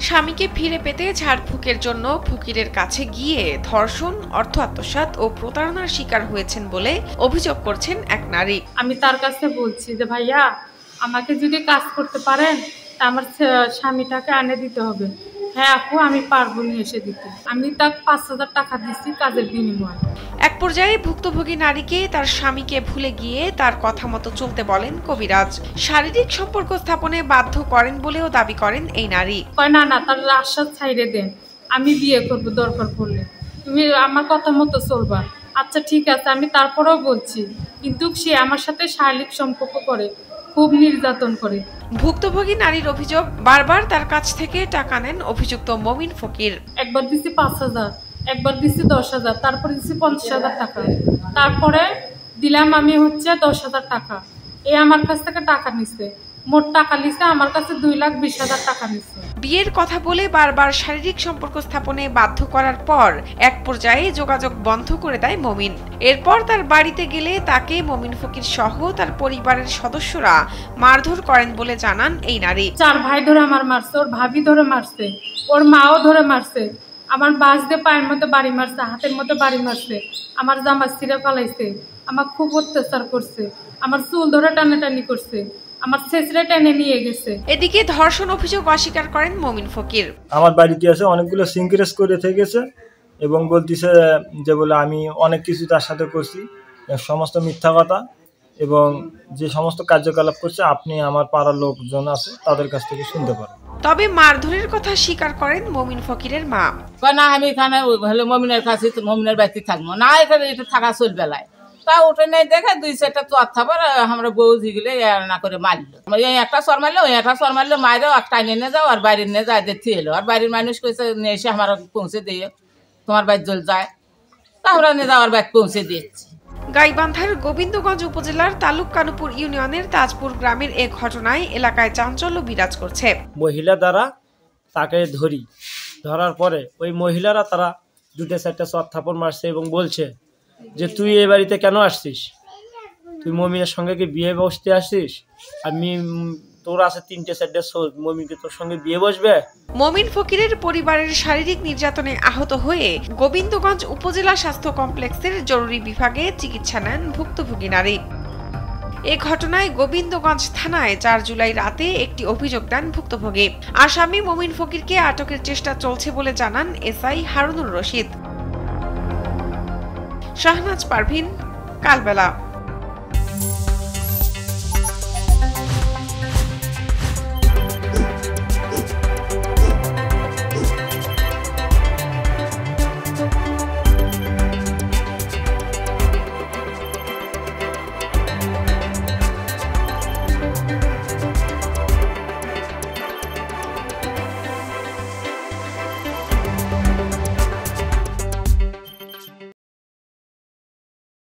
স্বামীকে ফিরে পেতে ঝাড়ফুঁকের জন্য ফকিরের কাছে গিয়ে ধর্ষণ, অর্থ আত্মসাৎ ও প্রতারণার শিকার হয়েছেন বলে অভিযোগ করছেন এক নারী। আমি তার কাছে বলছি যে ভাইয়া, আমাকে যদি কাজ করতে পারেন তা আমার স্বামীটাকে আনে দিতে হবে। হ্যাঁ আপু, আমি পারবো নিয়ে এসে দিতে। আমি তাকে 5,000 টাকা দিচ্ছি কাজের বিনিময়ে। এক পর্যায়ে ভুক্তভোগী নারীকে তার স্বামীকে ভুলে গিয়ে তার কথা মতো চলতে বলেন কবিরাজ। শারীরিক সম্পর্ক স্থাপনে বাধ্য করেন বলেও দাবি করেন এই নারী। কয় না, তার আশ্বাস ছাইড়ে দেন, আমি বিয়ে করব, দরকার পড়লে তুমি আমার কথা মতো চলবা। আচ্ছা ঠিক আছে, আমি তারপরেও বলছি, কিন্তু সে আমার সাথে শারীরিক সম্পর্ক করে, খুব নির্যাতন করে। ভুক্তভোগী নারীর অভিযোগ, বারবার তার কাছ থেকে টাকা নেন অভিযুক্ত মমিন ফকির। একবার দিছি 5,000, একবার দিছি 10,000, তারপরে দিছি 50,000 টাকা, তারপরে দিলাম আমি 10,000 টাকা। আমার কাছ থেকে টাকা নিচ্ছে, মোট টাকা নিচ্ছে আমার কাছে 2,20,000 টাকা নিচ্ছে। বিয়ের কথা বলে বারবার শারীরিক সম্পর্ক স্থাপনে বাধ্য করার পর এক পর্যায়ে যোগাযোগ বন্ধ করে দেয় মমিন। এরপর তার বাড়িতে গেলে তাকে মমিন ফকির সহ তার পরিবারের সদস্যরা মারধর করেন বলে জানান এই নারী। 4 ভাই ধরে আমার মারছে, ওর ভাবি ধরে মারছে, ওর মাও ধরে মারছে, আমার বাস দিয়ে পায়ের মধ্যে বাড়ি মারছে, হাতের মধ্যে বাড়ি মারছে, আমার জামা ছিঁড়ে ফেলাইছে, আমার খুব অত্যাচার করছে, আমার চুল ধরে টানাটানি করছে, আমার ছেঁচড়ে টেনে নিয়ে গেছে। এদিকে ধর্ষণ অভিযোগ অস্বীকার করেন মমিন ফকির। আমার বাড়িতে আছে অনেকগুলো সিনক্রেস করে থেকেছে এবং বলতেছে যে বলে আমি অনেক কিছু তার সাথে করছি, সমস্ত মিথ্যা কথা, এবং যে সমস্ত কার্যকলাপ করছে আপনি আমার পাড়ার লোকজন আছে তাদের কাছ থেকে শুনতে পারেন। তবে মারধরের কথা স্বীকার করেন মমিন ফকিরের মা। না, আমি এখানে হলো মমিনের কাছে, মমিনের বাড়িতে থাকবো না, এখানে এটা থাকা চলবে না। তা উঠে নেই দেখে 2-4টা তো থাবার আমরা বউজি গেলে না করে মারলো, এই একটা সর মারলো, ওই একটা সর মারলো, মায়েরও একটা নিয়ে যাও আর বাইরে নিয়ে যায় দেখতে এলো, আর বাড়ির মানুষ কইছে নিয়ে এসে আমার পৌঁছে দিয়ে তোমার বাড়ি জল যায়, তা আমরা নিয়ে যাওয়ার বাড়ি পৌঁছে দিয়েছি। গাইবান্ধার গোবিন্দগঞ্জ উপজেলার তালুক কানুপুর ইউনিয়নের তাজপুর গ্রামের এ ঘটনায় এলাকায় চাঞ্চল্য বিরাজ করছে। মহিলা দ্বারা তাকে ধরার পরে ওই মহিলারা তারা 2-4টা চর থাপড় মারছে এবং বলছে যে তুই এই বাড়িতে কেন আসছিস, তুই মমিনের সঙ্গে কি বিয়ে বসতে আসছিস, আমি তোর আছে 3-4টা মমিনকে তোর সঙ্গে বিয়ে বসবে। মমিন ফকিরের পরিবারের শারীরিক নির্যাতনে আহত হয়ে গোবিন্দগঞ্জ উপজেলা স্বাস্থ্য কমপ্লেক্সের জরুরি বিভাগে চিকিৎসা নেন ভুক্তভোগী নারী। এ ঘটনায় গোবিন্দগঞ্জ থানায় 4 জুলাই রাতে একটি অভিযোগ দেন ভুক্তভোগী। আসামি মমিন ফকিরকে আটকের চেষ্টা চলছে বলে জানান এসআই হারুনুর রশিদ। শাহনাজ পারভিন, কালবেলা।